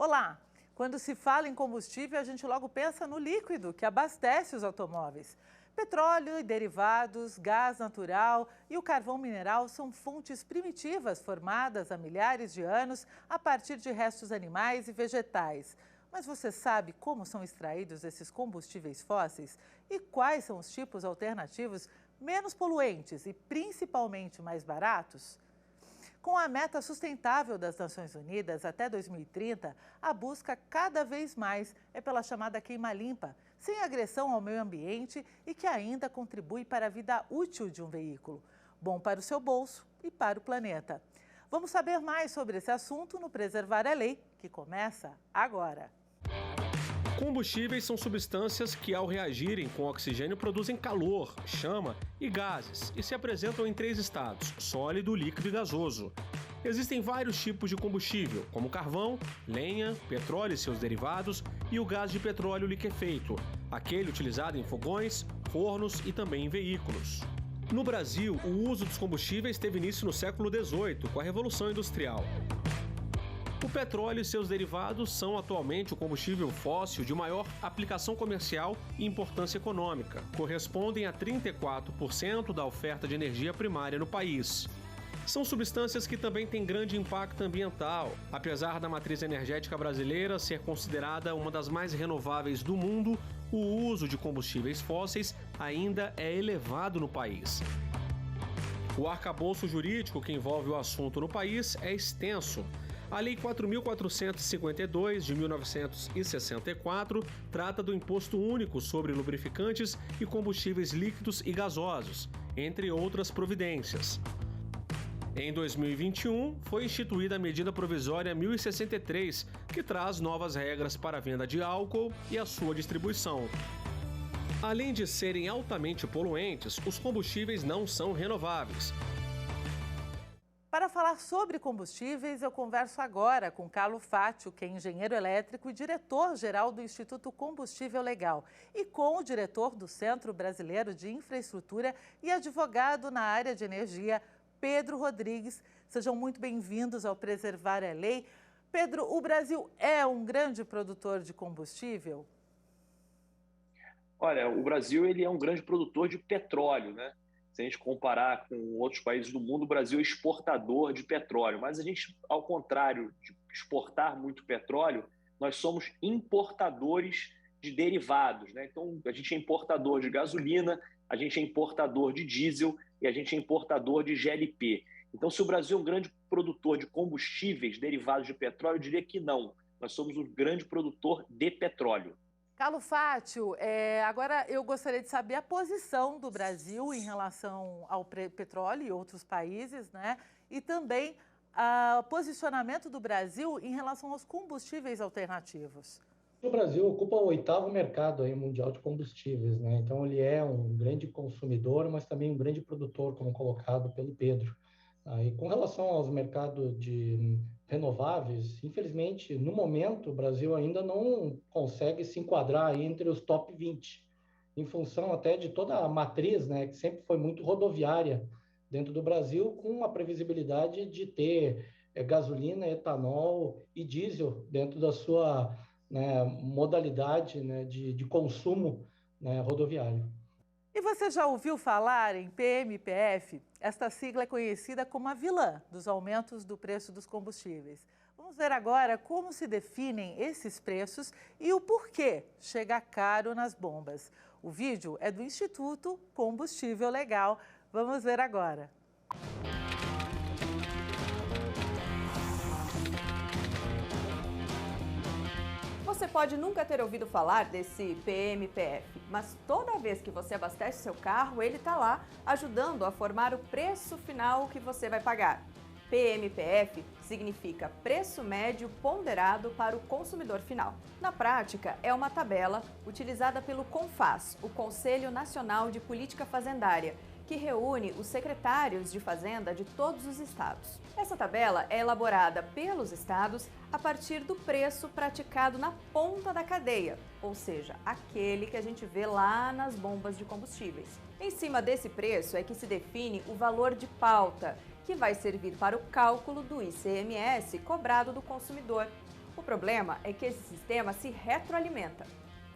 Olá! Quando se fala em combustível, a gente logo pensa no líquido que abastece os automóveis. Petróleo e derivados, gás natural e o carvão mineral são fontes primitivas formadas há milhares de anos a partir de restos animais e vegetais. Mas você sabe como são extraídos esses combustíveis fósseis e quais são os tipos alternativos menos poluentes e principalmente mais baratos? Com a meta sustentável das Nações Unidas até 2030, a busca cada vez mais é pela chamada queima-limpa, sem agressão ao meio ambiente e que ainda contribui para a vida útil de um veículo. Bom para o seu bolso e para o planeta. Vamos saber mais sobre esse assunto no Preservar é Lei, que começa agora. Combustíveis são substâncias que, ao reagirem com oxigênio, produzem calor, chama e gases e se apresentam em 3 estados: sólido, líquido e gasoso. Existem vários tipos de combustível, como carvão, lenha, petróleo e seus derivados e o gás de petróleo liquefeito, aquele utilizado em fogões, fornos e também em veículos. No Brasil, o uso dos combustíveis teve início no século XVIII, com a Revolução Industrial. O petróleo e seus derivados são atualmente o combustível fóssil de maior aplicação comercial e importância econômica. Correspondem a 34% da oferta de energia primária no país. São substâncias que também têm grande impacto ambiental. Apesar da matriz energética brasileira ser considerada uma das mais renováveis do mundo, o uso de combustíveis fósseis ainda é elevado no país. O arcabouço jurídico que envolve o assunto no país é extenso. A Lei 4.452, de 1964, trata do Imposto Único sobre Lubrificantes e Combustíveis Líquidos e Gasosos, entre outras providências. Em 2021, foi instituída a Medida Provisória 1063, que traz novas regras para a venda de álcool e a sua distribuição. Além de serem altamente poluentes, os combustíveis não são renováveis. Para falar sobre combustíveis, eu converso agora com Carlo Fátio, que é engenheiro elétrico e diretor-geral do Instituto Combustível Legal, e com o diretor do Centro Brasileiro de Infraestrutura e advogado na área de energia, Pedro Rodrigues. Sejam muito bem-vindos ao Preservar é Lei. Pedro, o Brasil é um grande produtor de combustível? Olha, o Brasil ele é um grande produtor de petróleo, né? Se a gente comparar com outros países do mundo, o Brasil é exportador de petróleo. Mas a gente, ao contrário de exportar muito petróleo, nós somos importadores de derivados, né? Então, a gente é importador de gasolina, a gente é importador de diesel e a gente é importador de GLP. Então, se o Brasil é um grande produtor de combustíveis derivados de petróleo, eu diria que não. Nós somos um grande produtor de petróleo. Carlo Fátio, agora eu gostaria de saber a posição do Brasil em relação ao petróleo e outros países, né? E também o posicionamento do Brasil em relação aos combustíveis alternativos. O Brasil ocupa o 8º mercado aí mundial de combustíveis, né? Então ele é um grande consumidor, mas também um grande produtor, como colocado pelo Pedro. E com relação aos mercados de renováveis, infelizmente, no momento, o Brasil ainda não consegue se enquadrar aí entre os top 20, em função até de toda a matriz, né, que sempre foi muito rodoviária dentro do Brasil, com uma previsibilidade de ter gasolina, etanol e diesel dentro da sua, né, modalidade, né, de consumo, né, rodoviário. E você já ouviu falar em PMPF? Esta sigla é conhecida como a vilã dos aumentos do preço dos combustíveis. Vamos ver agora como se definem esses preços e o porquê chega caro nas bombas. O vídeo é do Instituto Combustível Legal. Vamos ver agora. Você pode nunca ter ouvido falar desse PMPF, mas toda vez que você abastece seu carro, ele está lá ajudando a formar o preço final que você vai pagar. PMPF significa Preço Médio Ponderado para o Consumidor Final. Na prática, é uma tabela utilizada pelo CONFAZ, o Conselho Nacional de Política Fazendária, que reúne os secretários de Fazenda de todos os estados. Essa tabela é elaborada pelos estados a partir do preço praticado na ponta da cadeia, ou seja, aquele que a gente vê lá nas bombas de combustíveis. Em cima desse preço é que se define o valor de pauta, que vai servir para o cálculo do ICMS cobrado do consumidor. O problema é que esse sistema se retroalimenta.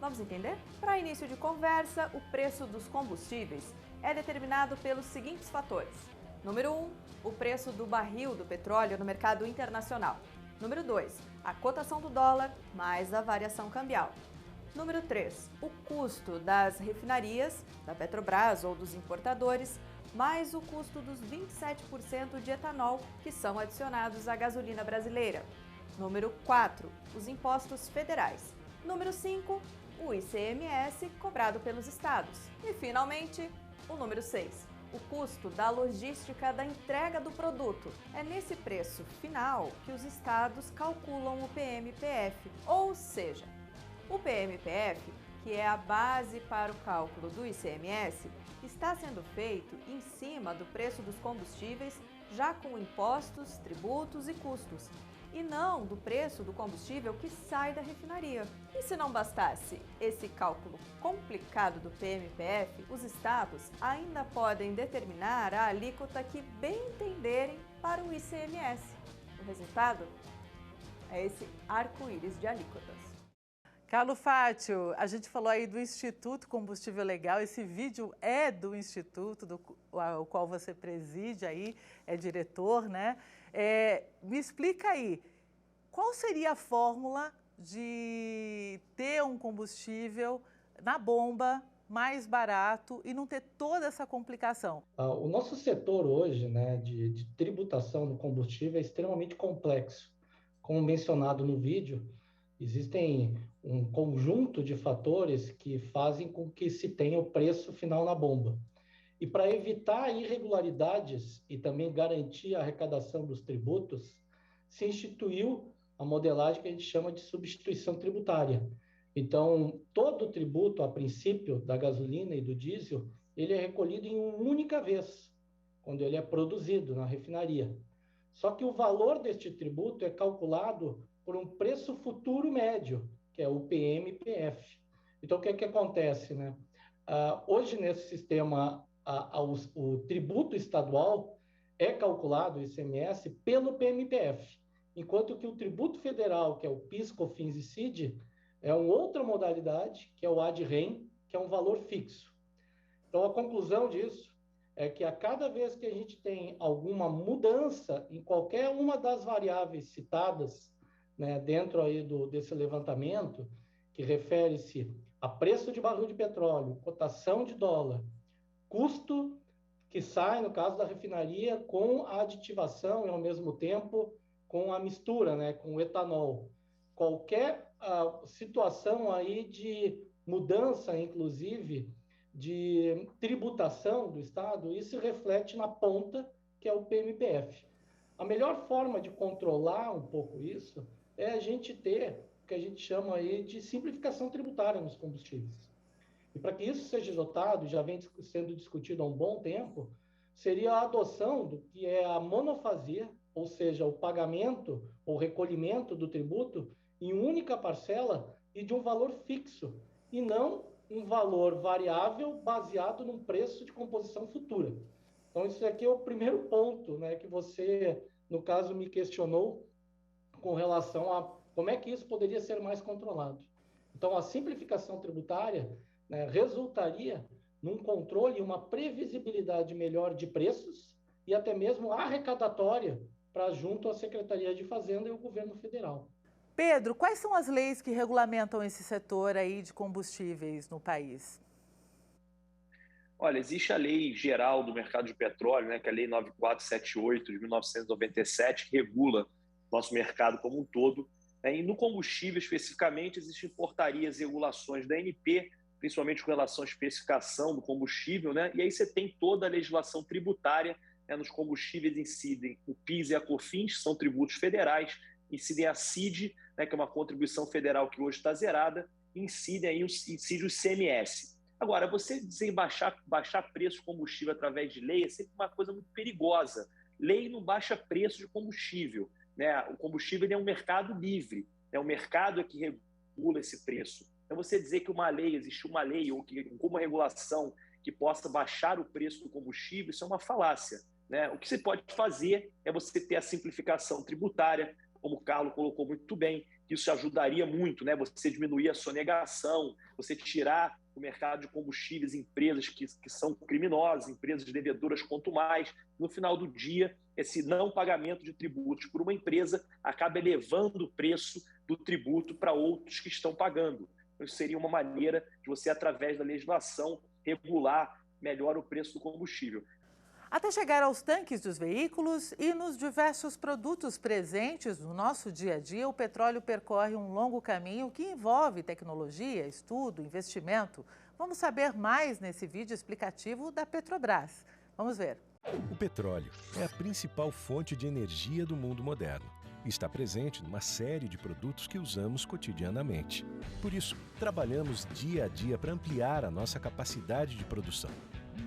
Vamos entender? Para início de conversa, o preço dos combustíveis é determinado pelos seguintes fatores. Número 1, o preço do barril do petróleo no mercado internacional. Número 2, a cotação do dólar mais a variação cambial. Número 3, o custo das refinarias, da Petrobras ou dos importadores, mais o custo dos 27% de etanol que são adicionados à gasolina brasileira. Número 4, os impostos federais. Número 5, o ICMS cobrado pelos estados. E, finalmente, o número 6, o custo da logística da entrega do produto. É nesse preço final que os estados calculam o PMPF, ou seja, o PMPF, que é a base para o cálculo do ICMS, está sendo feito em cima do preço dos combustíveis, já com impostos, tributos e custos, e não do preço do combustível que sai da refinaria. E se não bastasse esse cálculo complicado do PMPF, os estados ainda podem determinar a alíquota que bem entenderem para o ICMS. O resultado é esse arco-íris de alíquotas. Carlo Fátio, a gente falou aí do Instituto Combustível Legal, esse vídeo é do Instituto, o qual você preside aí, é diretor, né? Me explica aí, qual seria a fórmula de ter um combustível na bomba mais barato e não ter toda essa complicação? O nosso setor hoje, né, de tributação do combustível é extremamente complexo. Como mencionado no vídeo, existem um conjunto de fatores que fazem com que se tenha o preço final na bomba. E para evitar irregularidades e também garantir a arrecadação dos tributos, se instituiu a modelagem que a gente chama de substituição tributária. Então, todo o tributo, a princípio, da gasolina e do diesel, ele é recolhido em uma única vez, quando ele é produzido na refinaria. Só que o valor deste tributo é calculado por um preço futuro médio, que é o PMPF. Então, o que é que acontece, né? Hoje, nesse sistema, o tributo estadual é calculado, o ICMS, pelo PMPF, enquanto que o tributo federal, que é o PIS, COFINS e CID, é uma outra modalidade, que é o Ad-Rem, que é um valor fixo. Então, a conclusão disso é que a cada vez que a gente tem alguma mudança em qualquer uma das variáveis citadas, né, dentro aí desse levantamento, que refere-se a preço de barril de petróleo, cotação de dólar, custo que sai, no caso da refinaria, com a aditivação e, ao mesmo tempo, com a mistura, né, com o etanol. Qualquer situação aí de mudança, inclusive, de tributação do Estado, isso reflete na ponta, que é o PMPF. A melhor forma de controlar um pouco isso é a gente ter o que a gente chama aí de simplificação tributária nos combustíveis. E para que isso seja adotado, já vem sendo discutido há um bom tempo, seria a adoção do que é a monofasia, ou seja, o pagamento ou recolhimento do tributo em única parcela e de um valor fixo, e não um valor variável baseado num preço de composição futura. Então, isso aqui é o primeiro ponto, né, que você, no caso, me questionou com relação a como é que isso poderia ser mais controlado. Então, a simplificação tributária, né, resultaria num controle e uma previsibilidade melhor de preços e até mesmo arrecadatória para junto à Secretaria de Fazenda e o governo federal. Pedro, quais são as leis que regulamentam esse setor aí de combustíveis no país? Olha, existe a Lei Geral do Mercado de Petróleo, né, que é a Lei 9478 de 1997, que regula nosso mercado como um todo. E no combustível, especificamente, existem portarias e regulações da ANP, principalmente com relação à especificação do combustível, né? E aí você tem toda a legislação tributária, né? Nos combustíveis incidem o PIS e a COFINS, que são tributos federais, incidem a CID, né? Que é uma contribuição federal que hoje está zerada, incide o ICMS. Agora, você baixar preço de combustível através de lei é sempre uma coisa muito perigosa. Lei não baixa preço de combustível, né? O combustível é um mercado livre, né? O mercado é que regula esse preço. Então, você dizer que existe uma lei ou que uma regulação que possa baixar o preço do combustível, isso é uma falácia, né? O que você pode fazer é você ter a simplificação tributária, como o Carlos colocou muito bem, isso ajudaria muito, né? Você diminuir a sonegação, você tirar do mercado de combustíveis empresas que são criminosas, empresas devedoras, quanto mais. No final do dia, esse não pagamento de tributos por uma empresa acaba elevando o preço do tributo para outros que estão pagando. Então, isso seria uma maneira de você, através da legislação, regular melhor o preço do combustível. Até chegar aos tanques dos veículos e nos diversos produtos presentes no nosso dia a dia, o petróleo percorre um longo caminho que envolve tecnologia, estudo, investimento. Vamos saber mais nesse vídeo explicativo da Petrobras. Vamos ver. O petróleo é a principal fonte de energia do mundo moderno e está presente numa série de produtos que usamos cotidianamente. Por isso, trabalhamos dia a dia para ampliar a nossa capacidade de produção.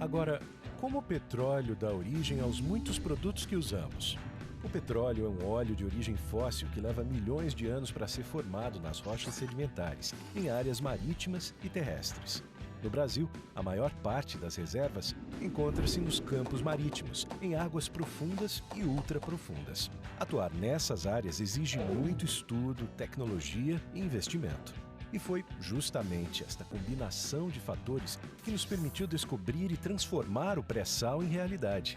Agora, como o petróleo dá origem aos muitos produtos que usamos? O petróleo é um óleo de origem fóssil que leva milhões de anos para ser formado nas rochas sedimentares, em áreas marítimas e terrestres. No Brasil, a maior parte das reservas encontra-se nos campos marítimos, em águas profundas e ultraprofundas. Atuar nessas áreas exige muito estudo, tecnologia e investimento. E foi justamente esta combinação de fatores que nos permitiu descobrir e transformar o pré-sal em realidade.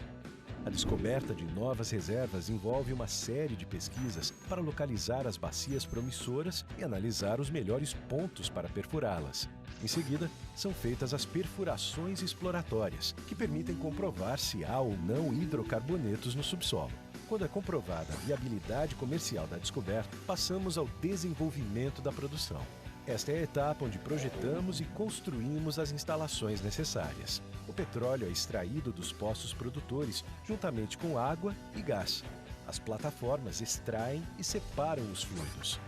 A descoberta de novas reservas envolve uma série de pesquisas para localizar as bacias promissoras e analisar os melhores pontos para perfurá-las. Em seguida, são feitas as perfurações exploratórias, que permitem comprovar se há ou não hidrocarbonetos no subsolo. Quando é comprovada a viabilidade comercial da descoberta, passamos ao desenvolvimento da produção. Esta é a etapa onde projetamos e construímos as instalações necessárias. O petróleo é extraído dos poços produtores, juntamente com água e gás. As plataformas extraem e separam os fluidos.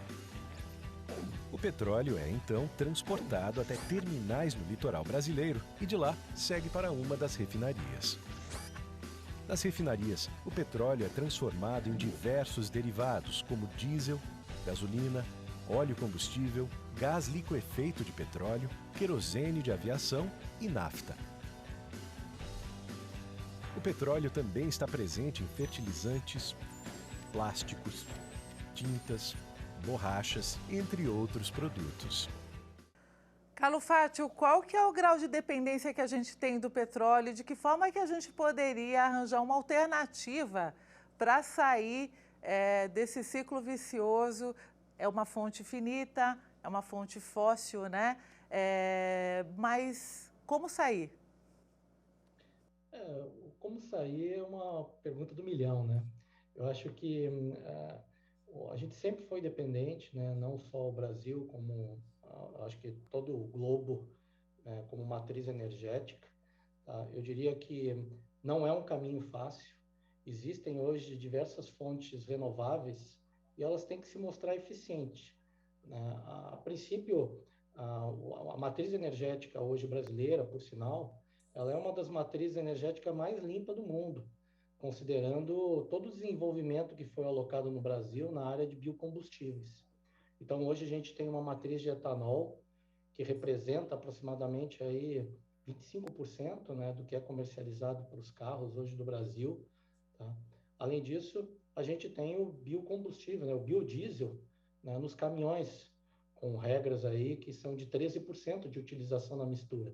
O petróleo é, então, transportado até terminais no litoral brasileiro e de lá segue para uma das refinarias. Nas refinarias, o petróleo é transformado em diversos derivados, como diesel, gasolina, óleo combustível, gás liquefeito de petróleo, querosene de aviação e nafta. O petróleo também está presente em fertilizantes, plásticos, tintas, borrachas, entre outros produtos. Carlo Fátio, qual que é o grau de dependência que a gente tem do petróleo e de que forma que a gente poderia arranjar uma alternativa para sair desse ciclo vicioso? É uma fonte finita, é uma fonte fóssil, né? Mas como sair? Como sair é uma pergunta do milhão, né? Eu acho que a gente sempre foi dependente, né? Não só o Brasil, como acho que todo o globo, né? Como matriz energética. Tá? Eu diria que não é um caminho fácil. Existem hoje diversas fontes renováveis e elas têm que se mostrar eficientes. Né? A princípio, a matriz energética hoje brasileira, por sinal, ela é uma das matrizes energéticas mais limpas do mundo, considerando todo o desenvolvimento que foi alocado no Brasil na área de biocombustíveis. Então, hoje a gente tem uma matriz de etanol que representa aproximadamente aí 25%, né, do que é comercializado para os carros hoje do Brasil. Tá? Além disso, a gente tem o biocombustível, né, o biodiesel, né, nos caminhões, com regras aí que são de 13% de utilização na mistura.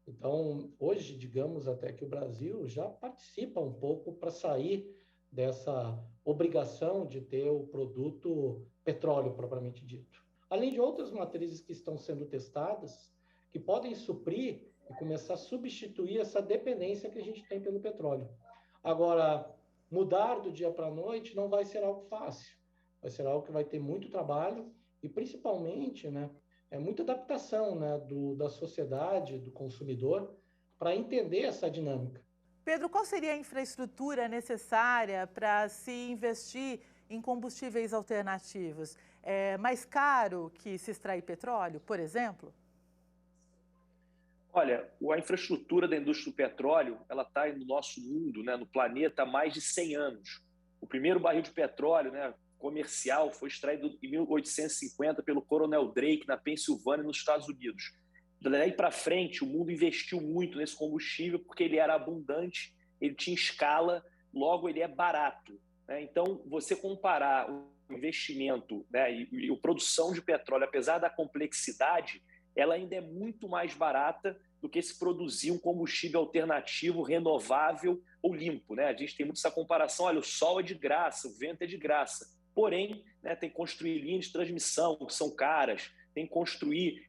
Então, hoje, digamos até que o Brasil já participa um pouco para sair dessa obrigação de ter o produto petróleo propriamente dito. Além de outras matrizes que estão sendo testadas, que podem suprir e começar a substituir essa dependência que a gente tem pelo petróleo. Agora, mudar do dia para a noite não vai ser algo fácil. Vai ser algo que vai ter muito trabalho e, principalmente, né, muita adaptação, né, da sociedade, do consumidor, para entender essa dinâmica. Pedro, qual seria a infraestrutura necessária para se investir em combustíveis alternativos? É mais caro que se extrair petróleo, por exemplo? Olha, a infraestrutura da indústria do petróleo, ela está no nosso mundo, né, no planeta, há mais de 100 anos. O primeiro barril de petróleo, né, comercial foi extraído em 1850 pelo Coronel Drake, na Pensilvânia, nos Estados Unidos. Daí para frente, o mundo investiu muito nesse combustível porque ele era abundante, ele tinha escala, logo ele é barato. Né? Então, você comparar o investimento, né, e a produção de petróleo, apesar da complexidade, ela ainda é muito mais barata do que se produzir um combustível alternativo, renovável ou limpo, né? A gente tem muito essa comparação, olha, o sol é de graça, o vento é de graça. Porém, né, tem que construir linhas de transmissão, que são caras, tem que construir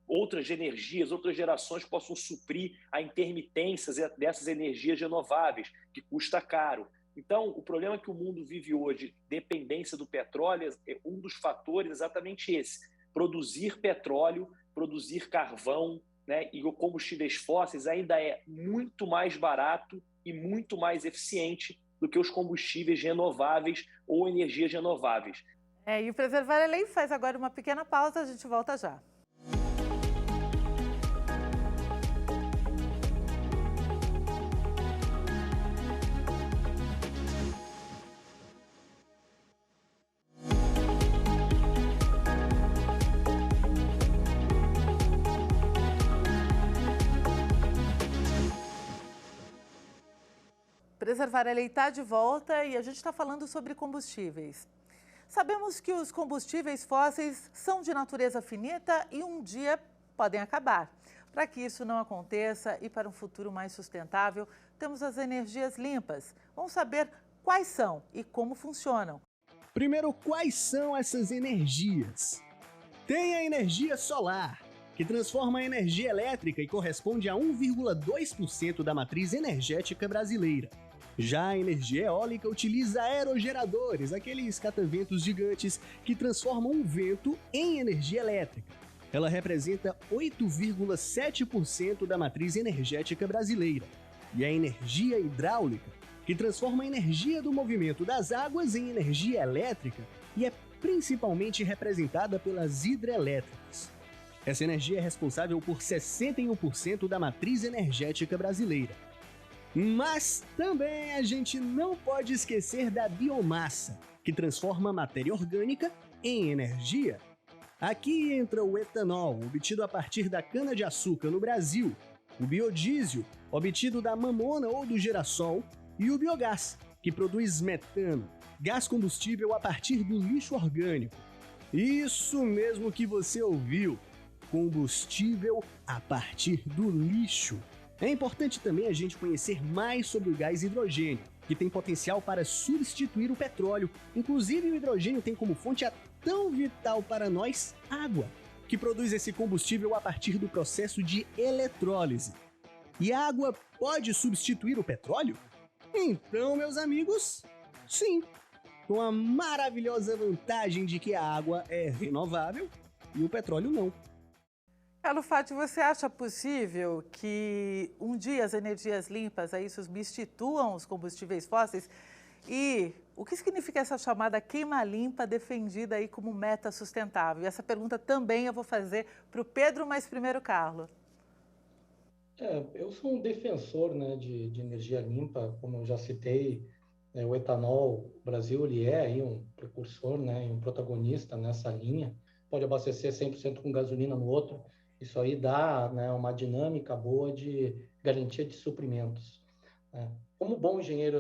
outras energias, outras gerações que possam suprir a intermitência dessas energias renováveis, que custa caro. Então, o problema que o mundo vive hoje, dependência do petróleo, é um dos fatores exatamente esse: produzir petróleo, produzir carvão, né, e combustíveis fósseis ainda é muito mais barato e muito mais eficiente do que os combustíveis renováveis ou energias renováveis. E o Preservar é Lei faz agora uma pequena pausa, a gente volta já. Preservar é Lei está de volta e a gente está falando sobre combustíveis. Sabemos que os combustíveis fósseis são de natureza finita e um dia podem acabar. Para que isso não aconteça e para um futuro mais sustentável, temos as energias limpas. Vamos saber quais são e como funcionam. Primeiro, quais são essas energias? Tem a energia solar, que transforma a energia elétrica e corresponde a 1,2% da matriz energética brasileira. Já a energia eólica utiliza aerogeradores, aqueles cataventos gigantes que transformam o vento em energia elétrica. Ela representa 8,7% da matriz energética brasileira. E a energia hidráulica, que transforma a energia do movimento das águas em energia elétrica e é principalmente representada pelas hidrelétricas. Essa energia é responsável por 61% da matriz energética brasileira. Mas também a gente não pode esquecer da biomassa, que transforma a matéria orgânica em energia. Aqui entra o etanol, obtido a partir da cana-de-açúcar no Brasil, o biodiesel, obtido da mamona ou do girassol, e o biogás, que produz metano, gás combustível a partir do lixo orgânico. Isso mesmo que você ouviu, combustível a partir do lixo. É importante também a gente conhecer mais sobre o gás hidrogênio, que tem potencial para substituir o petróleo. Inclusive, o hidrogênio tem como fonte a tão vital para nós água, que produz esse combustível a partir do processo de eletrólise. E a água pode substituir o petróleo? Então, meus amigos, sim, com a maravilhosa vantagem de que a água é renovável e o petróleo não. Carlo Fati, você acha possível que um dia as energias limpas aí substituam os combustíveis fósseis? E o que significa essa chamada queima limpa defendida aí como meta sustentável? E essa pergunta também eu vou fazer para o Pedro, mas primeiro Carlo. Eu sou um defensor, né, de energia limpa, como eu já citei, o etanol, o Brasil ele é aí um precursor, né, um protagonista nessa linha, pode abastecer 100% com gasolina no outro. Isso aí dá, né, uma dinâmica boa de garantia de suprimentos. Né? Como bom engenheiro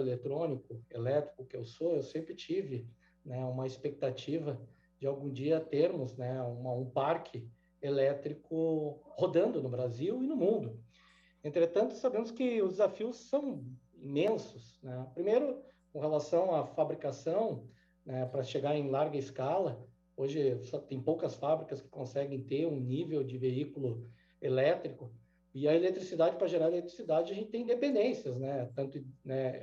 elétrico que eu sou, eu sempre tive, né, uma expectativa de algum dia termos, né, um parque elétrico rodando no Brasil e no mundo. Entretanto, sabemos que os desafios são imensos. Né? Primeiro, com relação à fabricação, né, para chegar em larga escala. Hoje só tem poucas fábricas que conseguem ter um nível de veículo elétrico. E a eletricidade, para gerar eletricidade, a gente tem dependências, né? Tanto, né,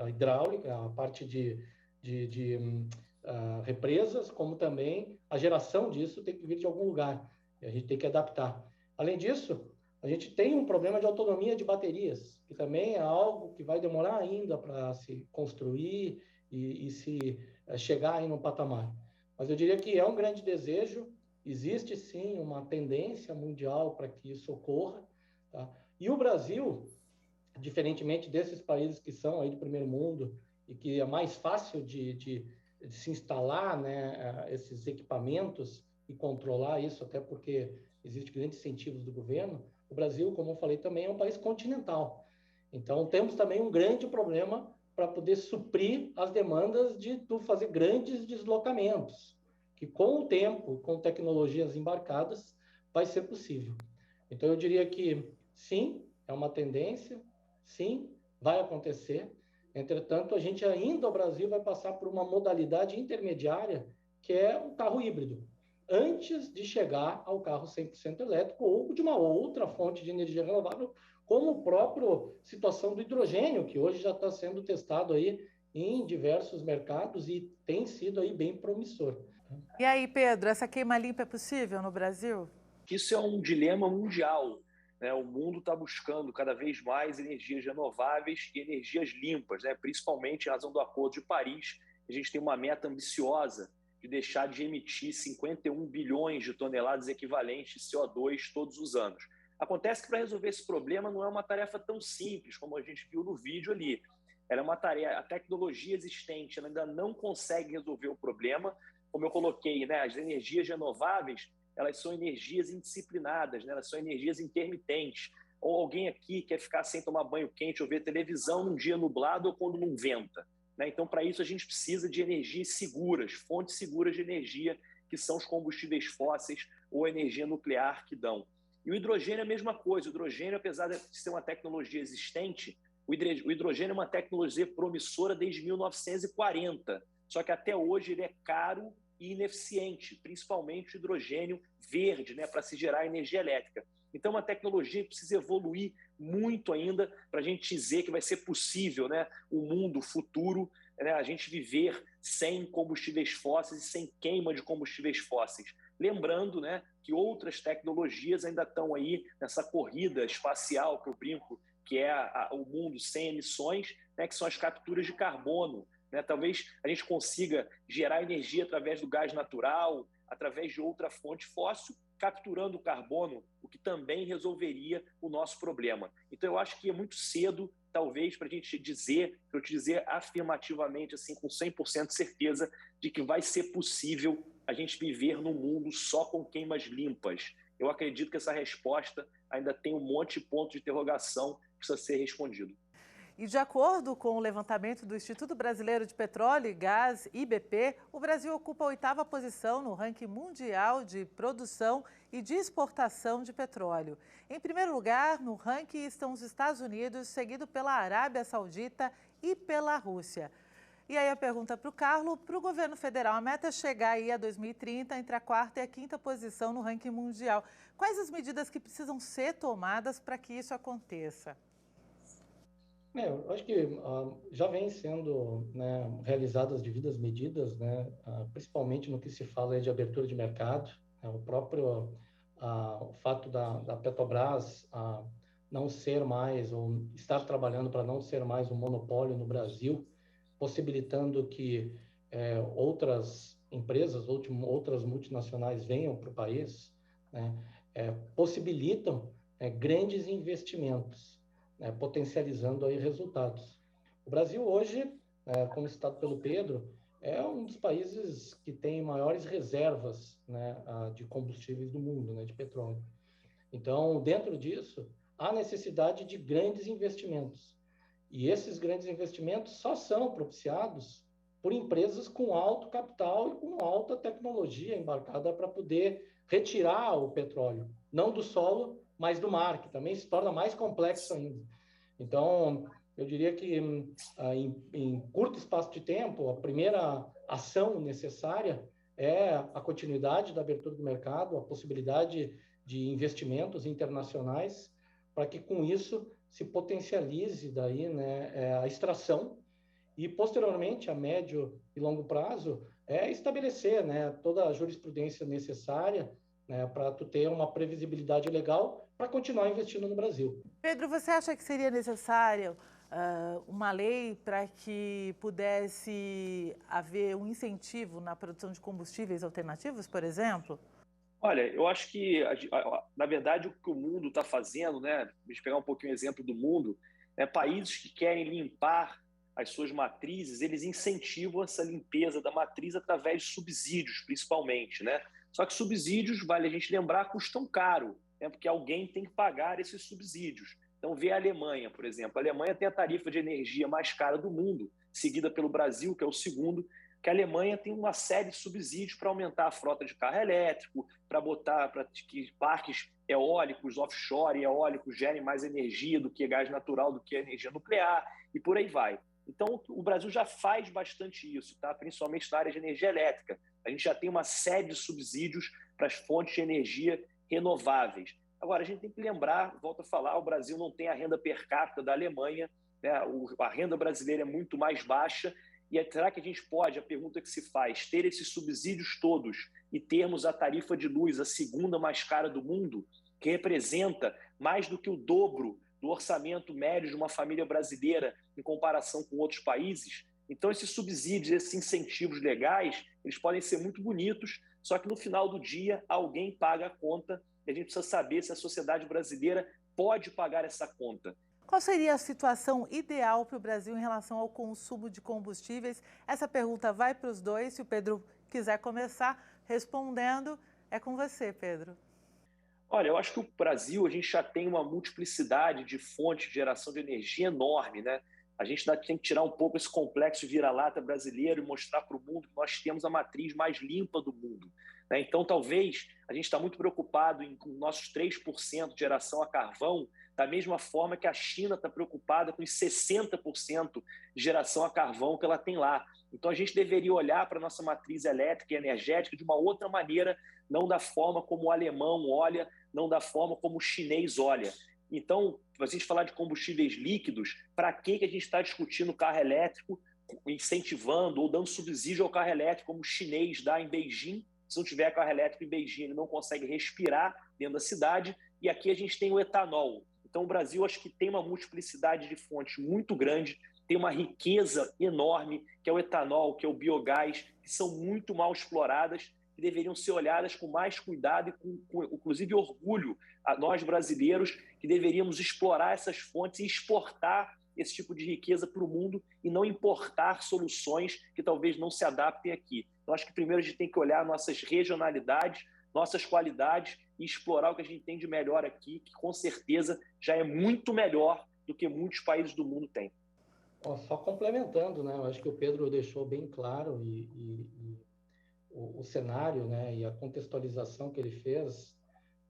a hidráulica, a parte de represas, como também a geração disso tem que vir de algum lugar. E a gente tem que adaptar. Além disso, a gente tem um problema de autonomia de baterias, que também é algo que vai demorar ainda para se construir e se chegar aí no patamar. Mas eu diria que é um grande desejo, existe sim uma tendência mundial para que isso ocorra. Tá? E o Brasil, diferentemente desses países que são aí do primeiro mundo e que é mais fácil de se instalar, né, esses equipamentos e controlar isso, até porque existem grandes incentivos do governo, o Brasil, como eu falei também, é um país continental. Então, temos também um grande problema para poder suprir as demandas de tu fazer grandes deslocamentos, que com o tempo, com tecnologias embarcadas, vai ser possível. Então, eu diria que sim, é uma tendência, sim, vai acontecer. Entretanto, a gente ainda, o Brasil, vai passar por uma modalidade intermediária, que é o carro híbrido, antes de chegar ao carro 100% elétrico ou de uma outra fonte de energia renovável, como a própria situação do hidrogênio, que hoje já está sendo testado aí em diversos mercados e tem sido aí bem promissor. E aí, Pedro, essa queima limpa é possível no Brasil? Isso é um dilema mundial, né? O mundo está buscando cada vez mais energias renováveis e energias limpas, né? Principalmente em razão do Acordo de Paris. A gente tem uma meta ambiciosa de deixar de emitir 51 bilhões de toneladas equivalentes de CO2 todos os anos. Acontece que para resolver esse problema não é uma tarefa tão simples como a gente viu no vídeo ali. Ela é uma tarefa, a tecnologia existente ela ainda não consegue resolver o problema. Como eu coloquei, né, as energias renováveis, elas são energias indisciplinadas, né, elas são energias intermitentes. Ou alguém aqui quer ficar sem tomar banho quente ou ver televisão num dia nublado ou quando não venta, né? Então, para isso, a gente precisa de energias seguras, fontes seguras de energia, que são os combustíveis fósseis ou a energia nuclear que dão. E o hidrogênio é a mesma coisa. O hidrogênio, apesar de ser uma tecnologia existente, o hidrogênio é uma tecnologia promissora desde 1940. Só que até hoje ele é caro e ineficiente, principalmente o hidrogênio verde, né, para se gerar energia elétrica. Então, é uma tecnologia que precisa evoluir muito ainda para a gente dizer que vai ser possível, né, o mundo futuro, né, a gente viver sem combustíveis fósseis e sem queima de combustíveis fósseis. Lembrando, né, que outras tecnologias ainda estão aí nessa corrida espacial, que eu brinco, que é o mundo sem emissões, né, que são as capturas de carbono. Né? Talvez a gente consiga gerar energia através do gás natural, através de outra fonte fóssil, capturando o carbono, o que também resolveria o nosso problema. Então, eu acho que é muito cedo, talvez, para a gente dizer, para eu te dizer afirmativamente, assim, com 100% de certeza, de que vai ser possível a gente viver num mundo só com queimas limpas. Eu acredito que essa resposta ainda tem um monte de pontos de interrogação que precisa ser respondido. E de acordo com o levantamento do Instituto Brasileiro de Petróleo e Gás, IBP, o Brasil ocupa a 8ª posição no ranking mundial de produção e de exportação de petróleo. Em primeiro lugar, no ranking estão os Estados Unidos, seguido pela Arábia Saudita e pela Rússia. E aí a pergunta para o Carlos, para o governo federal, a meta é chegar aí a 2030 entre a 4ª e a 5ª posição no ranking mundial. Quais as medidas que precisam ser tomadas para que isso aconteça? Eu acho que já vem sendo, né, realizadas devidas medidas, né, principalmente no que se fala de abertura de mercado. O próprio o fato da Petrobras não ser mais, ou estar trabalhando para não ser mais um monopólio no Brasil, possibilitando que outras empresas, outras multinacionais venham para o país, né, possibilitam grandes investimentos, potencializando aí resultados. O Brasil hoje, como citado pelo Pedro, é um dos países que tem maiores reservas, né, de combustíveis do mundo, né, de petróleo. Então, dentro disso, há necessidade de grandes investimentos. E esses grandes investimentos só são propiciados por empresas com alto capital e com alta tecnologia embarcada para poder retirar o petróleo, não do solo, mas do mar, que também se torna mais complexo ainda. Então, eu diria que em curto espaço de tempo, a primeira ação necessária é a continuidade da abertura do mercado, a possibilidade de investimentos internacionais, para que com isso se potencialize daí, né, a extração e, posteriormente, a médio e longo prazo, estabelecer, né, toda a jurisprudência necessária, né, para tu ter uma previsibilidade legal para continuar investindo no Brasil. Pedro, você acha que seria necessário uma lei para que pudesse haver um incentivo na produção de combustíveis alternativos, por exemplo? Olha, eu acho que, na verdade, o que o mundo está fazendo, né? Vamos pegar um pouquinho o exemplo do mundo, países que querem limpar as suas matrizes, eles incentivam essa limpeza da matriz através de subsídios, principalmente, né? Só que subsídios, vale a gente lembrar, custam caro, né? Porque alguém tem que pagar esses subsídios. Então, vê a Alemanha, por exemplo. A Alemanha tem a tarifa de energia mais cara do mundo, seguida pelo Brasil, que é o segundo, que a Alemanha tem uma série de subsídios para aumentar a frota de carro elétrico, para botar para que parques eólicos, offshore e eólicos gerem mais energia do que gás natural, do que energia nuclear, e por aí vai. Então, o Brasil já faz bastante isso, tá? Principalmente na área de energia elétrica. A gente já tem uma série de subsídios para as fontes de energia renováveis. Agora, a gente tem que lembrar, volto a falar, o Brasil não tem a renda per capita da Alemanha, né? A renda brasileira é muito mais baixa. E será que a gente pode, a pergunta que se faz, ter esses subsídios todos e termos a tarifa de luz a segunda mais cara do mundo, que representa mais do que o dobro do orçamento médio de uma família brasileira em comparação com outros países? Então, esses subsídios, esses incentivos legais, eles podem ser muito bonitos, só que no final do dia alguém paga a conta e a gente precisa saber se a sociedade brasileira pode pagar essa conta. Qual seria a situação ideal para o Brasil em relação ao consumo de combustíveis? Essa pergunta vai para os dois. Se o Pedro quiser começar respondendo, é com você, Pedro. Olha, eu acho que o Brasil, a gente já tem uma multiplicidade de fontes de geração de energia enorme, né? A gente tem que tirar um pouco esse complexo vira-lata brasileiro e mostrar para o mundo que nós temos a matriz mais limpa do mundo, né? Então, talvez, a gente está muito preocupado com nossos 3% de geração a carvão, da mesma forma que a China está preocupada com os 60% de geração a carvão que ela tem lá. Então, a gente deveria olhar para a nossa matriz elétrica e energética de uma outra maneira, não da forma como o alemão olha, não da forma como o chinês olha. Então, se a gente falar de combustíveis líquidos, para que a gente está discutindo carro elétrico, incentivando ou dando subsídio ao carro elétrico, como o chinês dá em Beijing? Se não tiver carro elétrico em Beijing, ele não consegue respirar dentro da cidade. E aqui a gente tem o etanol. Então, o Brasil, acho que tem uma multiplicidade de fontes muito grande, tem uma riqueza enorme, que é o etanol, que é o biogás, que são muito mal exploradas, que deveriam ser olhadas com mais cuidado e com inclusive, orgulho a nós brasileiros, que deveríamos explorar essas fontes e exportar esse tipo de riqueza para o mundo e não importar soluções que talvez não se adaptem aqui. Então, acho que primeiro a gente tem que olhar nossas regionalidades, nossas qualidades e explorar o que a gente tem de melhor aqui, que com certeza já é muito melhor do que muitos países do mundo têm. Só complementando, né? Eu acho que o Pedro deixou bem claro o cenário, né, e a contextualização que ele fez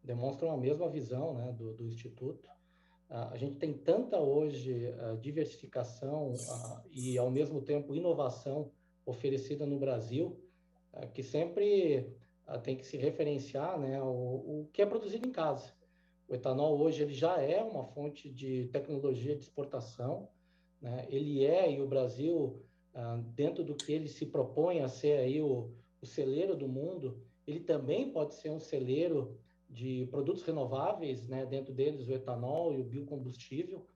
demonstram a mesma visão, né, do Instituto. A gente tem tanta hoje diversificação e, ao mesmo tempo, inovação oferecida no Brasil, que sempre tem que se referenciar, né, o que é produzido em casa. O etanol hoje ele já é uma fonte de tecnologia de exportação, né? Ele e o Brasil, dentro do que ele se propõe a ser aí o celeiro do mundo, ele também pode ser um celeiro de produtos renováveis, né? Dentro deles o etanol e o biocombustível.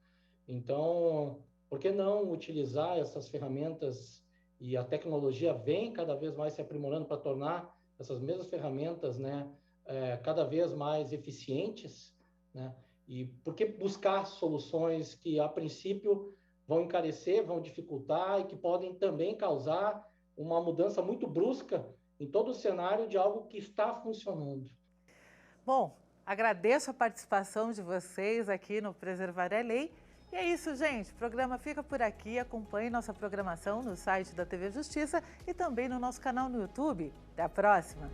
Então, por que não utilizar essas ferramentas? E a tecnologia vem cada vez mais se aprimorando para tornar essas mesmas ferramentas, né, cada vez mais eficientes, né? E por que buscar soluções que, a princípio, vão encarecer, vão dificultar e que podem também causar uma mudança muito brusca em todo o cenário de algo que está funcionando? Bom, agradeço a participação de vocês aqui no Preservar é Lei. E é isso, gente. O programa fica por aqui. Acompanhe nossa programação no site da TV Justiça e também no nosso canal no YouTube. Até a próxima!